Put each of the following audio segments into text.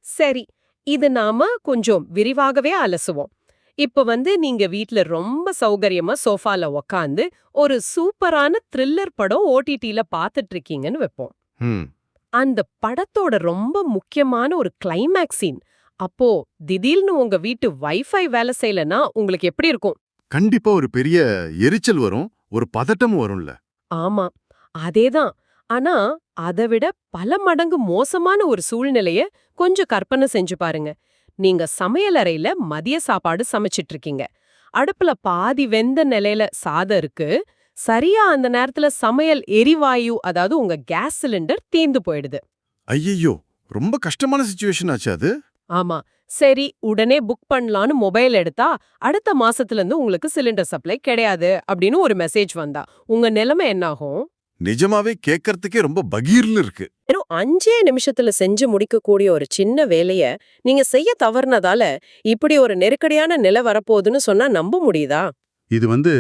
சரி, இது நாம கொஞ்சம் விரிவாகவே அலசுவோம். இப்ப நீங்க வீட்ல ரொம்ப சௌகரியமா சோஃபால உக்காந்து ஒரு சூப்பரான த்ரில்லர் படம் ஓடிடில பாத்துட்டு இருக்கீங்கன்னு வைப்போம். ம். அந்த படத்தோட ரொம்ப முக்கியமான ஒரு கிளைமேக்ஸ் சீன். அப்போ திடீர்னு உங்க வீட்டு வைஃபை வேலை செய்யலனா உங்களுக்கு எப்படி இருக்கும்? கண்டிப்பா ஒரு பெரிய எரிச்சல் வரும், ஒரு பதட்டமும் வரும்ல. ஆமா, அதேதான். ஆனா, அத விட பல மடங்கு மோசமான ஒரு சூழ்நிலைய கொஞ்சம் கற்பனை செஞ்சு பாருங்க. நீங்க சமையலறையில மதிய சாப்பாடு சமைச்சிட்டு இருக்கீங்க. அடுப்புல பாதி வெந்த நிலையில சாதம் இருக்கு. சரியா அந்த நேரத்துல சமையல் எரிவாயு, அதாவது உங்க கேஸ் சிலிண்டர் தீந்து போயிடுது. ஐயையோ! ரொம்ப கஷ்டமான சிச்சுவேஷன் ஆச்சு அது. ஆமா. சரி, உடனே புக் பண்ணலான்னு மொபைல் எடுத்தா, அடுத்த மாசத்துல இருந்து உங்களுக்கு சிலிண்டர் சப்ளை கிடையாது அப்படின்னு ஒரு மெசேஜ் வந்தா, உங்க நிலைமை என்னாகும்? நிஜமாவே கேட்கறதுக்கே ரொம்ப பகீர்னு இருக்கு. வெறும் 5 நிமிஷத்துல செஞ்சு முடிக்கக்கூடிய ஒரு சின்ன வேலைய நீங்க செய்ய தவறுனதால இப்படி ஒரு நெருக்கடியான நிலை வரப்போகுதுன்னு சொன்னா நம்ப முடியுதா? இது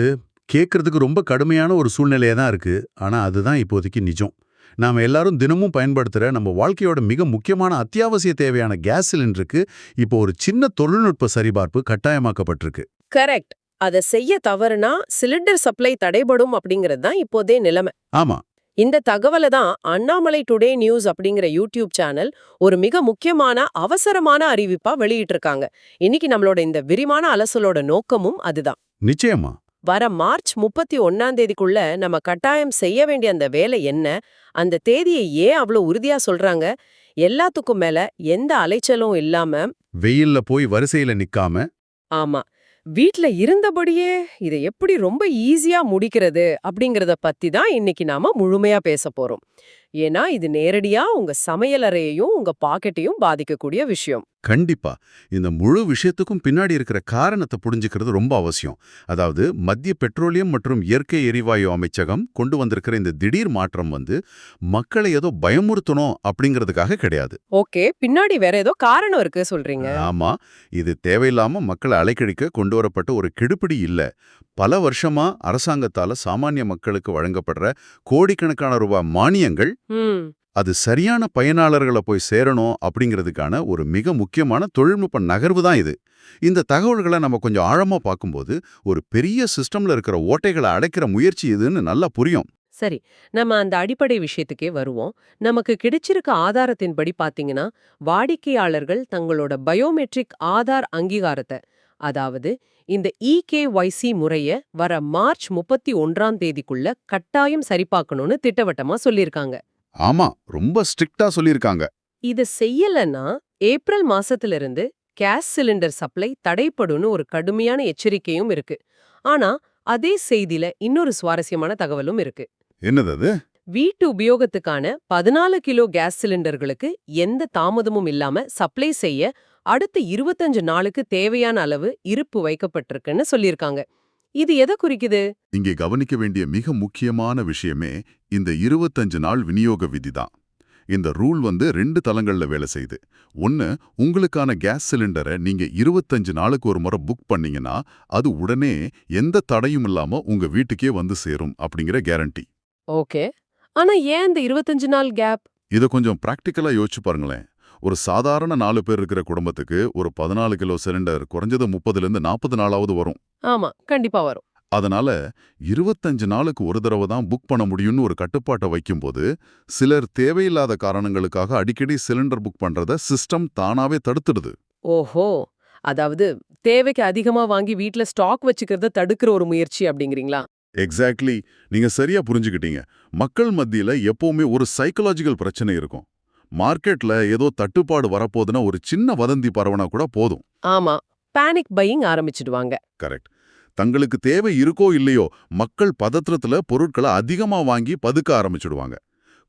கேட்கறதுக்கு ரொம்ப கடுமையான ஒரு சூழ்நிலையா தான் இருக்கு. ஆனா அதுதான் இப்போதைக்கு நிஜம். நாம எல்லாரும் தினமும் பயன்படுத்துற நம்ம வாழ்க்கையோட மிக முக்கியமான அத்தியாவசிய தேவையான கேஸ் சிலிண்டருக்கு இப்போ ஒரு சின்ன தொழில்நுட்ப சரிபார்ப்பு கட்டாயமாக்கப்பட்டிருக்கு. கரெக்ட். அத செய்ய தவறுனா சிலிண்டர் சப்ளை தடைபடும் அப்படிங்கிறது தான் இப்போதே நிலைமை. ஆமா. இந்த தகவல தான் அண்ணாமலை டுடே நியூஸ் அப்படிங்கிற யூடியூப் சேனல் ஒரு மிக முக்கியமான அவசரமான அறிவிப்பா வெளியிட்டிருக்காங்க. இன்னைக்கு நம்மளோட இந்த விரிவான அலசலோட நோக்கமும் அதுதான். நிச்சயமா. வர மார்ச் 31ஆம் தேதிக்குள்ள நம்ம கட்டாயம் செய்ய வேண்டிய அந்த வேலை என்ன? அந்த தேதியை ஏன் அவ்வளவு உறுதியா சொல்றாங்க? எல்லாத்துக்கும் மேல எந்த அலைச்சலும் இல்லாம, வெயில்ல போய் வரிசையில நிக்காம. ஆமா, வீட்ல இருந்தபடியே இதை எப்படி ரொம்ப ஈஸியா முடிக்கிறது அப்படிங்கறத பத்தி தான் இன்னைக்கு நாம முழுமையா பேச போறோம். ஏன்னா இது நேரடியா உங்க சமையலறையையும் உங்க பாக்கெட்டையும் பாதிக்கக்கூடிய விஷயம். கண்டிப்பா. இந்த முழு விஷயத்துக்கும் பின்னாடி இருக்கிற காரணத்தை புரிஞ்சுக்கிறது ரொம்ப அவசியம். அதாவது மத்திய பெட்ரோலியம் மற்றும் இயற்கை எரிவாயு அமைச்சகம் கொண்டு வந்திருக்கிற இந்த திடீர் மாற்றம் மக்களை ஏதோ பயமுறுத்தணும் அப்படிங்கிறதுக்காக கிடையாது. ஓகே, பின்னாடி வேற ஏதோ காரணம் இருக்கு சொல்றீங்க. ஆமா, இது தேவையில்லாம மக்களை அலைக்கழிக்க கொண்டு வரப்பட்ட ஒரு கெடுபிடி இல்ல. பல வருஷமா அரசாங்கத்தால சாமானிய மக்களுக்கு வழங்கப்படுற கோடிக்கணக்கான ரூபாய் மானியங்கள் ம். அது சரியான பயனாளர்களை போய் சேரணும் அப்படிங்கிறதுக்கான ஒரு மிக முக்கியமான தொழில்நுட்ப நகர்வு தான் இது. இந்த தகவல்களை நம்ம கொஞ்சம் ஆழமா பார்க்கும்போது ஒரு பெரிய சிஸ்டம்ல இருக்கிற ஓட்டைகளை அடைக்கிற முயற்சி இதுன்னு நல்லா புரியும். சரி, நம்ம அந்த அடிப்படை விஷயத்துக்கே வருவோம். நமக்கு கிடைச்சிருக்க ஆதாரத்தின்படி பாத்தீங்கன்னா, வாடிக்கையாளர்கள் தங்களோட பயோமெட்ரிக் ஆதார் அங்கீகாரத்தை, அதாவது இந்த இகேஒய்சி முறைய வர மார்ச் 31ஆம் தேதிக்குள்ள கட்டாயம் சரிபார்க்கணும்னு திட்டவட்டமா சொல்லியிருக்காங்க. ஆமா, ரொம்ப ஸ்ட்ரிக்ட்டா சொல்லியிருக்காங்க. இத செய்யலன்னா ஏப்ரல் மாசத்துல இருந்து கேஸ் சிலிண்டர் சப்ளை தடைப்படும்னு ஒரு கடுமையான எச்சரிக்கையும் இருக்கு. ஆனா அதே செய்தியில இன்னொரு சுவாரஸ்யமான தகவலும் இருக்கு. என்னது அது? வீட்டு உபயோகத்துக்கான 14 கிலோ கேஸ் சிலிண்டர்களுக்கு எந்த தாமதமும் இல்லாம சப்ளை செய்ய அடுத்த 25 நாளுக்கு தேவையான அளவு இருப்பு வைக்கப்பட்டிருக்குன்னு சொல்லியிருக்காங்க. இது எதை குறிக்குது? இங்கே கவனிக்க வேண்டிய மிக முக்கியமான விஷயமே இந்த 25 நாள் விநியோக விதி தான். இந்த ரூல் 2 தளங்கள்ல வேலை செய்யுது. ஒன்னு, உங்களுக்கான கேஸ் சிலிண்டரை நீங்க 25 நாளுக்கு ஒரு முறை புக் பண்ணீங்கன்னா அது உடனே எந்த தடையும் இல்லாம உங்க வீட்டுக்கே வந்து சேரும் அப்படிங்கிற கேரண்டி. ஓகே, ஆனா ஏன் இந்த 25 நாள் கேப்? இதை கொஞ்சம் பிராக்டிக்கலா யோசிச்சு பாருங்களேன். ஒரு சாதாரண 4 பேர் இருக்கிற குடும்பத்துக்கு ஒரு 14 கிலோ சிலிண்டர் குறைஞ்சது 30லேருந்து 40 நாளாவது வரும். ஆமா, கண்டிப்பா வரும். அதனால 25 நாளுக்கு ஒரு தடவை தான் புக் பண்ண முடியும்னு ஒரு கட்டுப்பாட்டை வைக்கும்போது சிலர் தேவையில்லாத காரணங்களுக்காக அடிக்கடி சிலிண்டர் புக் பண்றத சிஸ்டம் தானாவே தடுத்துடுது. ஓஹோ, அதாவது தேவைக்கு அதிகமா வாங்கி வீட்ல ஸ்டாக் வச்சுக்கிறத தடுக்கிற ஒரு முயற்சி அப்படிங்கிறீங்களா? எக்ஸாக்ட்லி, நீங்க சரியா புரிஞ்சுக்கிட்டீங்க. மக்கள் மத்தியில எப்பவுமே ஒரு சைக்கலாஜிக்கல் பிரச்சனை இருக்கும். மார்க்கெட்ல ஏதோ தட்டுப்பாடு வரப்போதுன்னா ஒரு சின்ன வதந்தி பரவனா கூட போதும். ஆமா, பேனிக் பையிங் ஆரம்பிச்சிடுவாங்க. கரெக்ட். தங்களுக்கு தேவை இருக்கோ இல்லையோ மக்கள் பதற்றத்துல பொருட்களை அதிகமா வாங்கி பதுக்க ஆரம்பிச்சுடுவாங்க.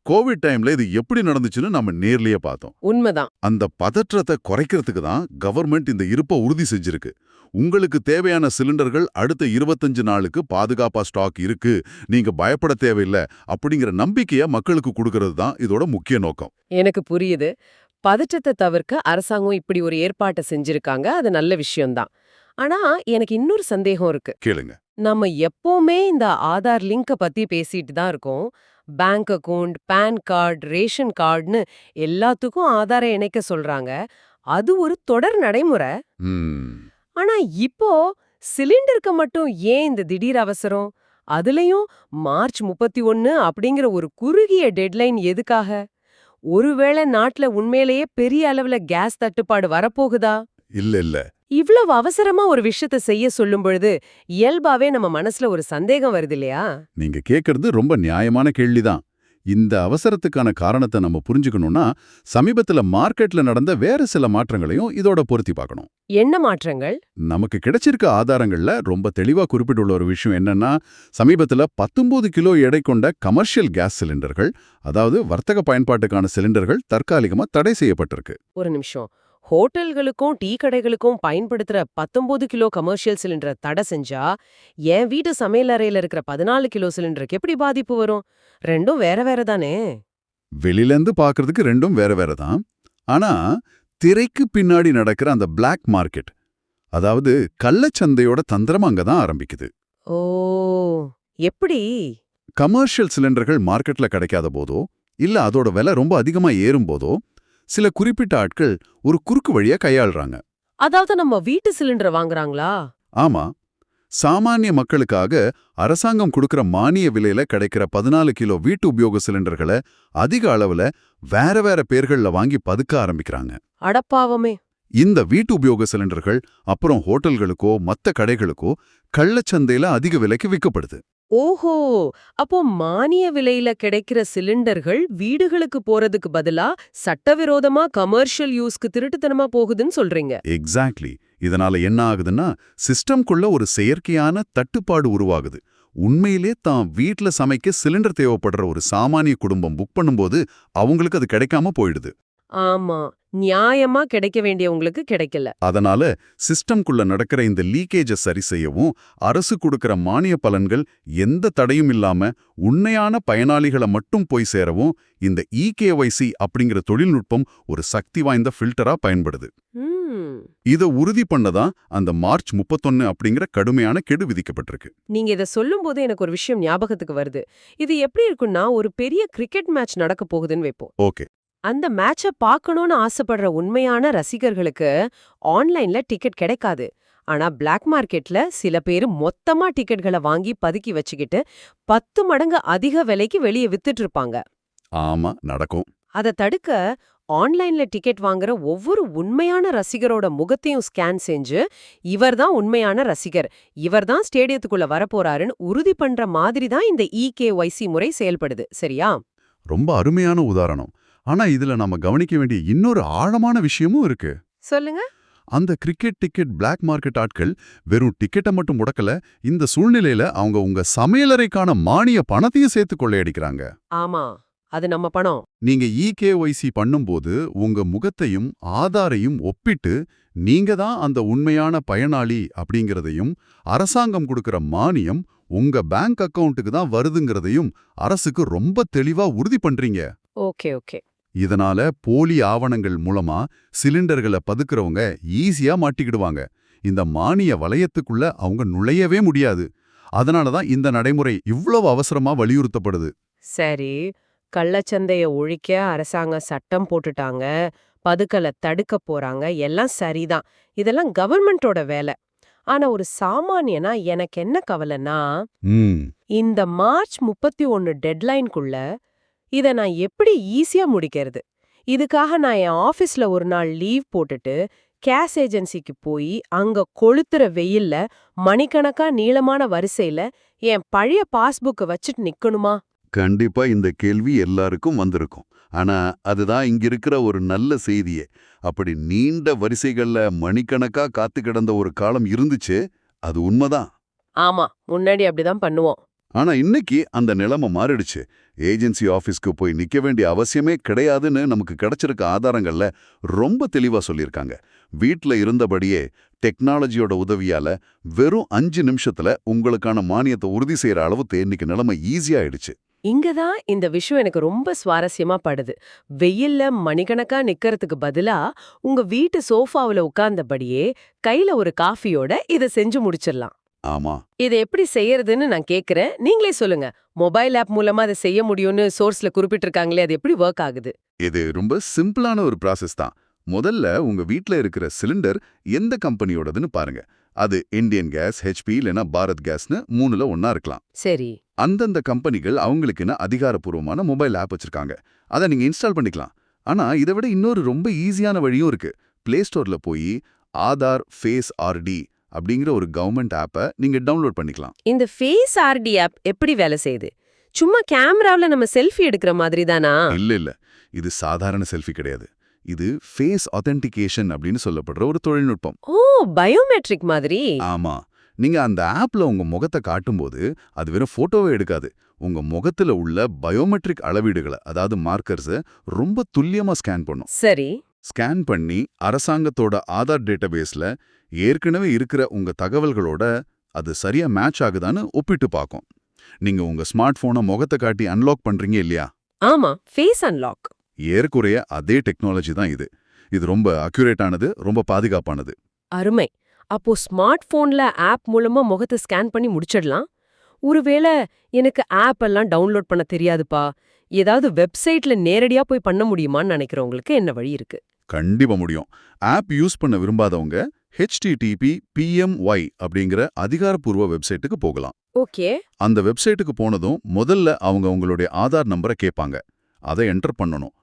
கோவிட் டைம்ல இது எப்படி நடந்துச்சுன்னு நம்ம நேர்லயே பார்த்தோம். உண்மைதான். அந்த பதற்றத்தை குறைக்கிறதுக்கு தான் கவர்மெண்ட் இந்த இருப்பை உறுதி செஞ்சிருக்கு. உங்களுக்கு தேவையான சிலிண்டர்கள் அடுத்த 25 நாளுக்கு பாதுகாப்பா ஸ்டாக் இருக்கு, நீங்க பயப்பட தேவையில்லை அப்படிங்கிற நம்பிக்கைய மக்களுக்கு கொடுக்கறது தான் இதோட முக்கிய நோக்கம். எனக்கு புரியுது. பதற்றத்தை தவிர்க்க அரசாங்கம் இப்படி ஒரு ஏற்பாட்டை செஞ்சிருக்காங்க. அது நல்ல விஷயம்தான். ஆனா எனக்கு இன்னொரு சந்தேகம் இருக்கு. கேளுங்க. நம்ம எப்பவுமே இந்த ஆதார் லிங்க பத்தி பேசிட்டு தான் இருக்கோம். Bank account, PAN card, ration கார்டுன்னு எல்லாத்துக்கும் ஆதாரம் இணைக்க சொல்றாங்க. அது ஒரு தொடர் நடைமுறை. ம் ஆனா இப்போ சிலிண்டருக்கு மட்டும் ஏன் இந்த திடீர் அவசரம்? அதுலயும் மார்ச் 31 அப்படிங்கிற ஒரு குறுகிய டெட்லைன் எதுக்காக? ஒருவேளை நாட்டுல உண்மையிலேயே பெரிய அளவுல கேஸ் தட்டுப்பாடு வரப்போகுதா? இல்ல இவ்வளவு அவசரமா ஒரு விஷயத்த செய்ய சொல்லும் பொழுது இயல்பாவே நம்ம மனசுல ஒரு சந்தேகம் வருது இல்லையா? நீங்க கேக்குறது ரொம்ப நியாயமான கேள்விதான். இந்த அவசரத்துக்கான காரணத்தை நம்ம புரிஞ்சுக்கணும்னா சமீபத்துல மார்க்கெட்ல நடந்த வேற சில மாற்றங்களையும் இதோட பொருத்தி பார்க்கணும். என்ன மாற்றங்கள்? நமக்கு கிடைச்சிருக்க ஆதாரங்கள்ல ரொம்ப தெளிவா குறிப்பிட்டுள்ள ஒரு விஷயம் என்னன்னா, சமீபத்துல 19 கிலோ எடை கொண்ட கமர்ஷியல் கேஸ் சிலிண்டர்கள், அதாவது வர்த்தக பயன்பாட்டுக்கான சிலிண்டர்கள் தற்காலிகமா தடை செய்யப்பட்டிருக்கு. ஒரு நிமிஷம். ஹோட்டல்களுக்கும் டீ கடைகளுக்கும் பயன்படுத்துற 19 கிலோ கமர்ஷியல் சிலிண்டரை தடை செஞ்சா என் வீட்டு சமையல் அறையில இருக்கிற 14 கிலோ சிலிண்டருக்கு எப்படி பாதிப்பு வரும்? ரெண்டும் வேற வேற தானே. வெளியிலேருந்து பார்க்கறதுக்கு ரெண்டும் வேற வேற தான். ஆனா திரைக்கு பின்னாடி நடக்கிற அந்த பிளாக் மார்க்கெட், அதாவது கள்ளச்சந்தையோட தந்திரம் அங்கதான் ஆரம்பிக்குது. ஓ, எப்படி? கமர்ஷியல் சிலிண்டர்கள் மார்க்கெட்ல கிடைக்காத போதோ இல்ல அதோட விலை ரொம்ப அதிகமா ஏறும் போதோ சில குறிப்பிட்ட ஆட்கள் ஒரு குறுக்கு வழியா கையாளுறாங்க. அதாவது நம்ம வீட்டு சிலிண்டரை வாங்குறாங்களா? ஆமா, சாமானிய மக்களுக்காக அரசாங்கம் கொடுக்கிற மானிய விலையில கிடைக்கிற 14 கிலோ வீட்டு உபயோக சிலிண்டர்களை அதிக அளவுல வேற வேற பேர்கள்ல வாங்கி பதுக்க ஆரம்பிக்கிறாங்க. அடப்பாவமே. இந்த வீட்டு உபயோக சிலிண்டர்கள் அப்புறம் ஹோட்டல்களுக்கோ மத்த கடைகளுக்கோ கள்ளச்சந்தையில அதிக விலைக்கு விற்கப்படுது. ஓஹோ, அப்போ மானிய விலையில கிடைக்கிற சிலிண்டர்கள் வீடுகளுக்கு போறதுக்கு பதிலா சட்டவிரோதமா கமர்ஷியல் யூஸ்க்கு திருட்டுத்தனமா போகுதுன்னு சொல்றீங்க. எக்ஸாக்ட்லி. இதனால என்ன ஆகுதுன்னா சிஸ்டம்குள்ள ஒரு செயற்கையான தட்டுப்பாடு உருவாகுது. உண்மையிலே தான் வீட்ல சமைக்க சிலிண்டர் தேவைப்படுற ஒரு சாமானிய குடும்பம் புக் பண்ணும்போது அவங்களுக்கு அது கிடைக்காம போயிடுது. ஆமா, நியாயமா கிடைக்க வேண்டியவங்களுக்கு கிடைக்கல. அதனால சிஸ்டம்குள்ள நடக்கிற இந்த லீக்கேஜை சரி செய்யவும் அரசு கொடுக்கிற மானிய பலன்கள் எந்த தடையும் இல்லாம உண்மையான பயனாளிகளை மட்டும் போய் சேரவும் இந்த EKYC அப்படிங்கிற தொழில்நுட்பம் ஒரு சக்தி வாய்ந்த ஃபில்டரா பயன்படுது. இதை உறுதி பண்ணதான் அந்த மார்ச் 31 அப்படிங்கிற கடுமையான கெடு விதிக்கப்பட்டிருக்கு. நீங்க இத சொல்லும்போது எனக்கு ஒரு விஷயம் ஞாபகத்துக்கு வருது. இது எப்படி இருக்குன்னா, ஒரு பெரிய கிரிக்கெட் மேட்ச் நடக்க போகுதுன்னு வைப்போம். ஓகே. அந்த மேட்ச பார்க்கணும்னு ஆசைப்படுற உண்மையான ரசிகர்களுக்கு ஆன்லைன்ல டிக்கெட் கிடைக்காது. ஆனா பிளாக் மார்க்கெட்ல சில பேரு மொத்தமா டிக்கெட்களை வாங்கி பதுக்கி வச்சுக்கிட்டு 10 மடங்கு அதிக விலைக்கு வெளியே வித்துட்டு இருப்பாங்க. ஆமா, நடக்கும். அதை தடுக்க ஆன்லைன்ல டிக்கெட் வாங்குற ஒவ்வொரு உண்மையான ரசிகரோட முகத்தையும் ஸ்கேன் செஞ்சு இவர்தான் உண்மையான ரசிகர், இவர்தான் ஸ்டேடியத்துக்குள்ள வரப்போறாருன்னு உறுதி பண்ற மாதிரி தான் இந்த EKYC முறை செயல்படுது. சரியா? ரொம்ப அருமையான உதாரணம். ஆனா இதுல நாம கவனிக்க வேண்டிய இன்னொரு ஆழமான விஷயமும் இருக்கு. சொல்லுங்க. அந்த கிரிக்கெட் டிக்கெட் பிளாக் மார்க்கெட் ஆட்கள் வெறும் டிக்கெட்டை மட்டும் முடக்கல, இந்த சூழ்நிலையில அவங்க உங்க சமையலறைக்கான மானிய பணத்தையும் சேர்த்து கொள்ளையடிக்கிறாங்க. ஆமா, அது நம்ம பணம். நீங்க EKYC பண்ணும்போது உங்க முகத்தையும் ஆதாரையும் ஒப்பிட்டு நீங்க தான் அந்த உண்மையான பயனாளி அப்படிங்கறதையும் அரசாங்கம் கொடுக்கிற மானியம் உங்க பேங்க் அக்கவுண்ட்டுக்கு தான் வருதுங்கிறதையும் அரசுக்கு ரொம்ப தெளிவா உறுதி பண்றீங்க. Okay okay. இதனால போலி ஆவணங்கள் மூலமா சிலிண்டர்களை பதுக்குறவங்க ஈஸியா மாட்டிக்கிடுவாங்க. இந்த மானிய வளையத்துக்குள்ள அவங்க நுழையவே முடியாது. அதனாலதான் இந்த நடைமுறை இவ்வளவு அவசரமா வலியுறுத்தப்படுது. சரி, கள்ளச்சந்தைய ஒழிக்க அரசாங்கம் சட்டம் போட்டுட்டாங்க, பதுக்கலை தடுக்க போறாங்க, எல்லாம் சரிதான். இதெல்லாம் கவர்மெண்டோட வேலை. ஆனா ஒரு சாமானியனா எனக்கு என்ன கவலைன்னா, இந்த மார்ச் 31 டெட்லைனுக்குள்ள இத நான் எப்படி ஈஸியா முடிக்கிறது? இதுக்காக நான் என் ஆபீஸ்ல ஒரு நாள் லீவ் போட்டுட்டு கேஸ் ஏஜென்சிக்கு போய் அங்க கொளுத்துற வெயில்ல மணிக்கணக்கா நீளமான வரிசையில என் பழைய பாஸ்புக்கை வச்சுட்டு நிக்கணுமா? கண்டிப்பா இந்த கேள்வி எல்லாருக்கும் வந்திருக்கும். ஆனா அதுதான் இங்க இருக்கிற ஒரு நல்ல செய்தியே. அப்படி நீண்ட வரிசைகள்ல மணிக்கணக்கா காத்து கிடந்த ஒரு காலம் இருந்துச்சு. அது உண்மைதான். ஆமா, முன்னாடி அப்படிதான் பண்ணுவோம். ஆனா இன்னைக்கு அந்த நிலைமை மாறிடுச்சு. ஏஜென்சி ஆபீஸ்க்கு போய் நிக்க வேண்டிய அவசியமே கிடையாதுன்னு நமக்கு கிடைச்சிருக்க ஆதாரங்கள்ல ரொம்ப தெளிவா சொல்லியிருக்காங்க. வீட்ல இருந்தபடியே டெக்னாலஜியோட உதவியால வெறும் 5 நிமிஷத்துல உங்களுக்கான மானியத்தை உறுதி செய்யற அளவுக்கு இன்னைக்கு நிலைமை ஈஸியாயிடுச்சு. இங்கதான் இந்த விஷயம் எனக்கு ரொம்ப சுவாரஸ்யமா படுது. வெயில்ல மணிக்கணக்கா நிக்கிறதுக்கு பதிலா உங்க வீட்டு சோஃபாவுல உட்கார்ந்தபடியே கையில ஒரு காஃபியோட இத செஞ்சு முடிச்சிடலாம். ஆமா. இதை எப்படி செய்யறதுன்னு நான் கேக்குறேன், நீங்களே சொல்லுங்க. மொபைல் ஆப் மூலமா அதை செய்ய முடியும்னு சோர்ஸ்ல குறிப்பிட்டிருக்காங்களே, அது எப்படி ஒர்க் ஆகுது? இது ரொம்ப சிம்பிளான ஒரு ப்ராசஸ் தான். முதல்ல உங்க வீட்ல இருக்கிற சிலிண்டர் எந்த கம்பெனியோடதுன்னு பாருங்க. அது இந்தியன் கேஸ், ஹெச்பி இல்லைன்னா பாரத் கேஸ்னு 3ல ஒண்ணா இருக்கலாம். சரி. அந்தந்த கம்பெனிகள் அவங்களுக்குன்னு அதிகாரப்பூர்வமான மொபைல் ஆப் வச்சிருக்காங்க. அதை நீங்க இன்ஸ்டால் பண்ணிக்கலாம். ஆனா இதை விட இன்னொரு ரொம்ப ஈஸியான வழியும் இருக்கு. பிளே ஸ்டோர்ல போய் ஆதார் ஃபேஸ் ஆர்டி அப்படிங்கிற ஒரு கவர்மெண்ட் ஆப்பை நீங்க டவுன்லோட் பண்ணிக்கலாம். இந்த ஃபேஸ் ஆர்டி ஆப் எப்படி வேலை செய்யுது? சும்மா கேமராவுல நம்ம செல்ஃபி எடுக்கிற மாதிரி தானா? இல்ல. இது சாதாரண செல்ஃபி கிடையாது. இது ஃபேஸ் ஆத்தென்டிகேஷன் அப்படின்னு சொல்லப்படுற ஒரு தொழில்நுட்பம். ஓ, பயோமெட்ரிக் மாதிரி. ஆமா. நீங்க அந்த ஆப்ல உங்க முகத்தை காட்டும்போது அது வெறும் போட்டோவே எடுக்காது. உங்க முகத்துல உள்ள பயோமெட்ரிக் அளவீடுகளை, அதாவது மார்க்கர்ஸை ரொம்ப துல்லியமா ஸ்கேன் பண்ணும். சரி. ஸ்கேன் பண்ணி அரசாங்கத்தோட ஆதார் டேட்டாபேஸ்ல ஏற்கனவே இருக்கிற உங்க தகவல்களோட அது சரியா மேட்ச் ஆகுதான்னு ஒப்பிட்டு பார்க்கும். நீங்க உங்க ஸ்மார்ட் போனை முகத்தை காட்டி அன்லாக் பண்றீங்க இல்லையா? ஆமா, ஃபேஸ் அன்லாக். ஏறக்குறைய அதே டெக்னாலஜி தான் இது. இது ரொம்ப அக்யூரேட்டானது, ரொம்ப பாதுகாப்பானது. அருமை. அப்போ ஸ்மார்ட் போன்ல ஆப் மூலமா முகத்தை ஸ்கேன் பண்ணி முடிச்சிடலாம். ஒருவேளை எனக்கு ஆப் எல்லாம் டவுன்லோட் பண்ண தெரியாதுப்பா, ஏதாவது வெப்சைட்ல நேரடியா போய் பண்ண முடியுமான்னு நினைக்கிறவங்களுக்கு என்ன வழி இருக்கு? கண்டிப்பா முடியும். ஆப் யூஸ் பண்ண விரும்பாதவங்க http://pmy அப்படிங்கிற அதிகாரப்பூர்வ வெப்சைட்டுக்கு போகலாம். ஓகே. அந்த வெப்சைட்டுக்கு போனதும் முதல்ல அவங்க உங்களுடைய ஆதார் நம்பரை கேட்பாங்க. அதை என்டர் பண்ணணும்.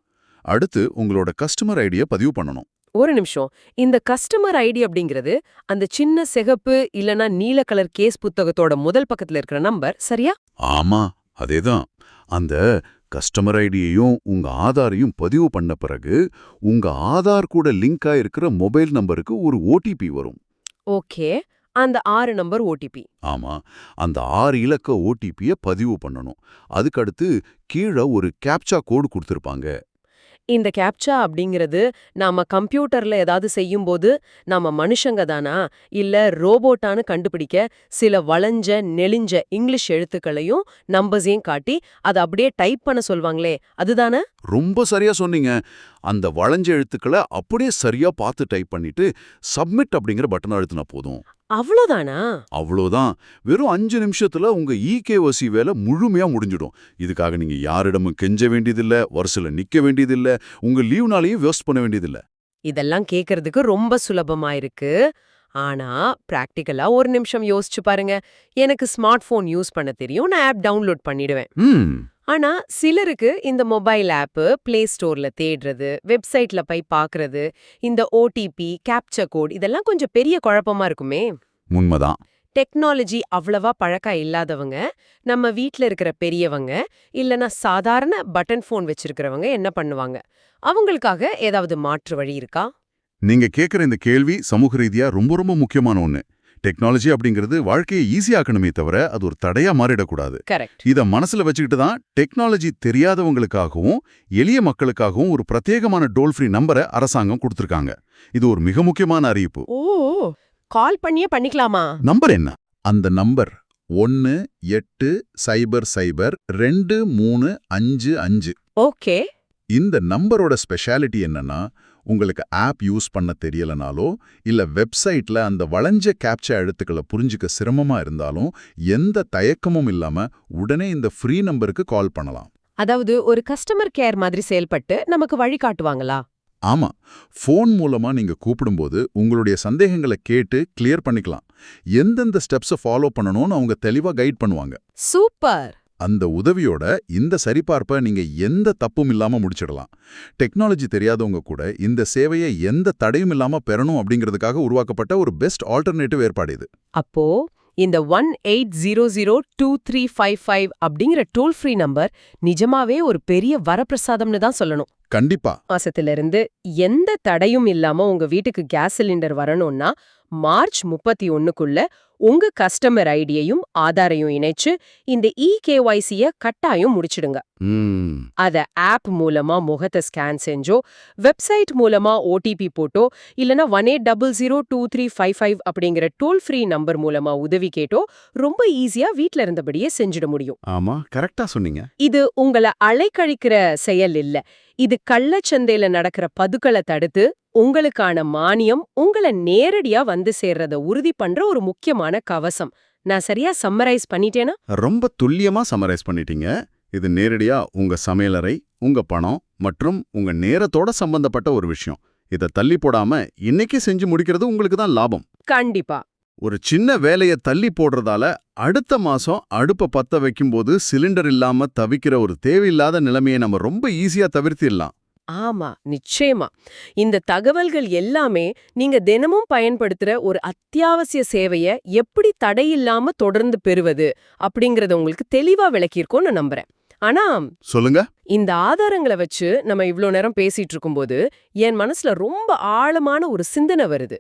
அடுத்து உங்களோட கஸ்டமர் ஐடியை பதிவு பண்ணணும். ஒரு நிமிஷம். இந்த கஸ்டமர் ஐடி அப்படிங்கிறது அந்த சின்ன சிகப்பு இல்லனா நீல கலர் கேஸ் புத்தகத்தோட முதல் பக்கத்துல இருக்கிற நம்பர், சரியா? ஆமா, அதேதான். அந்த கஸ்டமர் ஐடியையும் உங்க ஆதாரையும் பதிவு பண்ண பிறகு உங்க ஆதார் கூட லிங்க் ஆயிருக்கிற மொபைல் நம்பருக்கு ஒரு ஓடிபி வரும். ஓகே. அந்த 6 நம்பர் ஓடிபி. ஆமா, அந்த 6 இலக்க ஓடிபியை பதிவு பண்ணணும். அதுக்கடுத்து கீழே ஒரு கேப்சா கோடு கொடுத்திருப்பாங்க. இந்த கேப்சா அப்படிங்கிறது நாம கம்ப்யூட்டர்ல ஏதாவது செய்யும்போது நாம மனுஷங்க தானா இல்ல ரோபோட்டான்னு கண்டுபிடிக்க சில வளைஞ்ச நெளிஞ்ச இங்கிலீஷ் எழுத்துக்களையும் நம்பர்ஸையும் காட்டி அதை அப்படியே டைப் பண்ண சொல்வாங்களே, அதுதானே? ரொம்ப சரியா சொன்னீங்க. அந்த வளைஞ்ச எழுத்துக்களை அப்படியே சரியா பார்த்து டைப் பண்ணிட்டு சப்மிட் அப்படிங்கிற பட்டன் அழுத்தினா போதும். அவ்வளோதானா? அவ்வளோதான். வெறும் 5 நிமிஷத்துல உங்க இகேஒசி வேலை முழுமையா முடிஞ்சிடும். இதுக்காக நீங்க யாரிடமும் கெஞ்ச வேண்டியதில்ல, வரிசையில நிக்க வேண்டியதில்ல, உங்க லீவ்னாலையும் வேஸ்ட் பண்ண வேண்டியதில்ல. இதெல்லாம் கேக்குறதுக்கு ரொம்ப சுலபமா இருக்கு. ஆனா பிராக்டிக்கலா ஒரு நிமிஷம் யோசிச்சு பாருங்க. எனக்கு ஸ்மார்ட் போன் யூஸ் பண்ண தெரியும், நான் ஆப் டவுன்லோட் பண்ணிடுவேன். ஆனா சிலருக்கு இந்த மொபைல் ஆப் பிளே ஸ்டோர்ல தேடுறது, வெப்சைட்ல போய் பார்க்கறது, இந்த ஓடிபி கேப்சர் கோட் இதெல்லாம் கொஞ்சம் பெரிய குழப்பமா இருக்குமே. உண்மைதான். டெக்னாலஜி அவ்வளவா பழக்கம் இல்லாதவங்க, நம்ம வீட்ல இருக்கிற பெரியவங்க இல்லனா சாதாரண பட்டன் போன் வச்சிருக்கிறவங்க என்ன பண்ணுவாங்க? அவங்களுக்காக ஏதாவது மாற்று வழி இருக்கா? நீங்க கேட்குற இந்த கேள்வி சமூக ரீதியா ரொம்ப ரொம்ப முக்கியமான ஒண்ணு. டெக்னாலஜி அப்படிங்கிறது வாழ்க்கையை ஈஸியாக்கணுமே தவிர அது ஒரு தடையா மாறிடக்கூடாது. கரெக்ட். இத மனசுல வச்சுக்கிட்டு தான் டெக்னாலஜி தெரியாதவங்களுக்காகவும் எளிய மக்களுக்காகவும் ஒரு பிரத்யேகமான டோல் ஃப்ரீ நம்பரை அரசாங்கம் கொடுத்திருக்காங்க. இது ஒரு மிக முக்கியமான அறிவிப்பு. ஓ, கால் பண்ணியே பண்ணிக்கலாமா? நம்பர் என்ன? அந்த நம்பர் 1-800-2355. ஓகே. இந்த நம்பரோட ஸ்பெஷாலிட்டி என்னன்னா, உங்களுக்கு ஆப் யூஸ் பண்ண தெரியலனாலோ இல்ல வெப்சைட்ல அந்த வளைஞ்ச கேப்சா எழுத்துக்களை புரிஞ்சுக்க சிரமமா இருந்தாலும் எந்த தயக்கமும் இல்லாம உடனே இந்த ஃப்ரீ நம்பருக்கு கால் பண்ணலாம். அதாவது ஒரு கஸ்டமர் கேர் மாதிரி செயல்பட்டு நமக்கு வழி காட்டுவாங்களா? ஆமா, ஃபோன் மூலமா நீங்க கூப்பிடும்போது உங்களுடைய சந்தேகங்களை கேட்டு கிளியர் பண்ணிக்கலாம். எந்தெந்த ஸ்டெப்ஸை ஃபாலோ பண்ணணும்னு அவங்க தெளிவா கைட் பண்ணுவாங்க. சூப்பர். அந்த உதவியோட இந்த சரிபார்ப்பை நீங்க எந்த தப்பும் இல்லாம முடிச்சிடலாம். டெக்னாலஜி தெரியாதவங்க கூட இந்த சேவையை எந்த தடையும் இல்லாம பெறணும் அப்படிங்கிறதுக்காக உருவாக்கப்பட்ட ஒரு பெஸ்ட் ஆல்டர்னேட்டிவ் ஏற்பாடு இது. அப்போ இந்த 18002355 அப்படிங்கிற டோல் ஃப்ரீ நம்பர் நிஜமாவே ஒரு பெரிய வரப்பிரசாதம்னு தான் சொல்லணும். கண்டிப்பா. மாசத்திலிருந்து எந்த தடையும் இல்லாம உங்க வீட்டுக்கு கேஸ் சிலிண்டர் வரணும்னா மார்ச் 31க்குள்ள உங்க கஸ்டமர் ஐடியையும் ஆதாரையும் இணைச்சு இந்த இகேஒய்சிய கட்டாயம் முடிச்சிடுங்க. அத ஆப் மூலமா முகத்தை ஸ்கேன் செஞ்சோ, வெப்சைட் மூலமா ஓடிபி போட்டோ, இல்லனா 18002355 அப்படிங்கிற டோல் ஃப்ரீ நம்பர் மூலமா உதவி கேட்டோ ரொம்ப ஈஸியா வீட்ல இருந்தபடியே செஞ்சிட முடியும். ஆமா, கரெக்டா சொன்னீங்க. இது உங்களை அலைக்கழிக்கிற செயல் இல்ல. இது கள்ளச்சந்தையில நடக்கிற பதுக்களை தடுத்து உங்களுக்கான மானியம் உங்களை நேரடியா வந்து சேர்றத உறுதி பண்ற ஒரு முக்கியமான கவசம். நான் சரியா சம்மரைஸ் பண்ணிட்டேனா? ரொம்ப துல்லியமா சம்மரைஸ் பண்ணிட்டீங்க. இது நேரடியா உங்க சமையலறை, உங்க பணம் மற்றும் உங்க நேரத்தோட சம்பந்தப்பட்ட ஒரு விஷயம். இத தள்ளி போடாம இன்னைக்கு செஞ்சு முடிக்கிறது உங்களுக்கு தான் லாபம். கண்டிப்பா. ஒரு சின்ன வேலைய தள்ளி போடுறதால அடுத்த மாசம் அடுப்ப பத்த வைக்கும்போது சிலிண்டர் இல்லாம தவிக்கிற ஒரு தேவையில்லாத நிலைமையை நம்ம ரொம்ப ஈஸியா தவிர்த்திடலாம். ஆமா, நிச்சயமா. இந்த தகவல்கள் எல்லாமே நீங்க தினமும் பயன்படுத்துற ஒரு அத்தியாவசிய சேவைய எப்படி தடையில்லாம தொடர்ந்து பெறுவது அப்படிங்கறத உங்களுக்கு தெளிவா விளக்கியிருக்கோம்னு நம்புறேன். ஆனா சொல்லுங்க. இந்த ஆதாரங்களை வச்சு நம்ம இவ்ளோ நேரம் பேசிட்டு இருக்கும்போது என் மனசுல ரொம்ப ஆழமான ஒரு சிந்தனை வருது.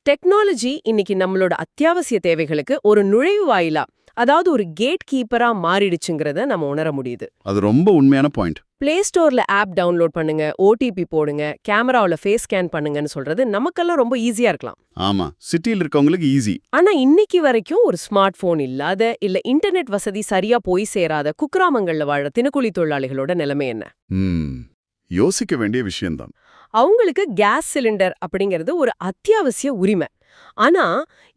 டெக்னாலஜி இன்னைக்கு நம்மளோட அத்தியாவசிய தேவைகளுக்கு ஒரு நுழைவாயிலா, அதாவது ஒரு கேட் கீப்பரா மாறிடுச்சுங்கிறத நம்ம உணர முடியுது. அது ரொம்ப உண்மையான பாயிண்ட். பிளே ஸ்டோர்ல ஆப் டவுன்லோட் பண்ணுங்க, ஓடிபி போடுங்க, கேமராவுல ஃபேஸ் ஸ்கேன் பண்ணுங்கன்னு சொல்றது நமக்கெல்லாம் ரொம்ப ஈஸியா இருக்கலாம். ஆமா, சிட்டியில் இருக்கவங்களுக்கு ஈஸி. ஆனா இன்னைக்கு வரைக்கும் ஒரு ஸ்மார்ட் போன் இல்லாத, இல்ல இன்டர்நெட் வசதி சரியா போய் சேராத குக்கிராமங்கள்ல வாழ தினக்கூலி தொழிலாளிகளோட நிலைமை என்ன? யோசிக்க வேண்டிய விஷயம்தான். அவங்களுக்கு கேஸ் சிலிண்டர் அப்படிங்கிறது ஒரு அத்தியாவசிய உரிமை. ஆனா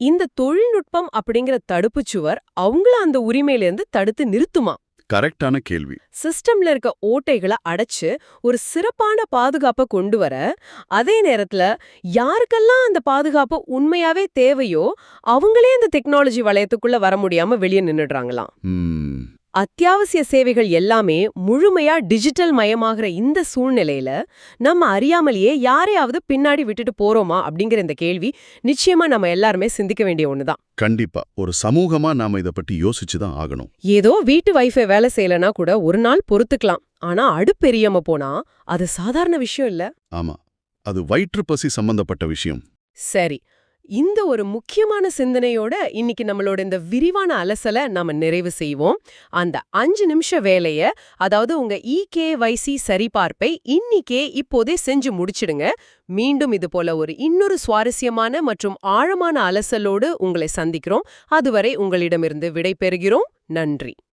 இந்த தொழில்நுட்பம் அப்படிங்கிற தடுப்புச் சுவர் அவங்கள அந்த உரிமையிலிருந்து தடுத்து நிறுத்துமா? கரெக்டான கேள்வி. சிஸ்டம்ல இருக்க ஓட்டைகளை அடைச்சு ஒரு சிறப்பான பாதுகாப்பை கொண்டு வர, அதே நேரத்துல யாருக்கெல்லாம் அந்த பாதுகாப்பு உண்மையாவே தேவையோ அவங்களே அந்த டெக்னாலஜி வளையத்துக்குள்ள வர முடியாம வெளியே நின்னுடுறாங்களாம். அத்தியாவசிய சேவைகள் எல்லாமே முழுமையா டிஜிட்டல் மயமாகிற இந்த சூழ்நிலையில நம்ம அறியாமலேயே யாரையாவது பின்னாடி விட்டுட்டு போறோமா அப்படிங்கிற இந்த கேள்வி நிச்சயமா நம்ம எல்லாருமே சிந்திக்க வேண்டிய ஒண்ணுதான். கண்டிப்பா ஒரு சமூகமா நாம இத பத்தி யோசிச்சுதான் ஆகணும். ஏதோ வீட்டு வைஃபை வேலை செய்யலனா கூட ஒரு நாள் பொறுத்துக்கலாம். ஆனா அடுப்பெரியாம போனா அது சாதாரண விஷயம் இல்ல. ஆமா, அது வயிற்று பசி சம்பந்தப்பட்ட விஷயம். சரி, இந்த ஒரு முக்கியமான சிந்தனையோட இன்னைக்கு நம்மளோட இந்த விரிவான அலசலை நாம நிறைவு செய்வோம். அந்த 5 நிமிஷ வேலைய, அதாவது உங்க EKYC சரிபார்ப்பை இன்னிக்கே இப்போதே செஞ்சு முடிச்சிடுங்க. மீண்டும் இது போல ஒரு இன்னொரு சுவாரஸ்யமான மற்றும் ஆழமான அலசலோடு உங்களை சந்திக்கிறோம். அதுவரை உங்களிடமிருந்து விடை பெறுகிறோம். நன்றி.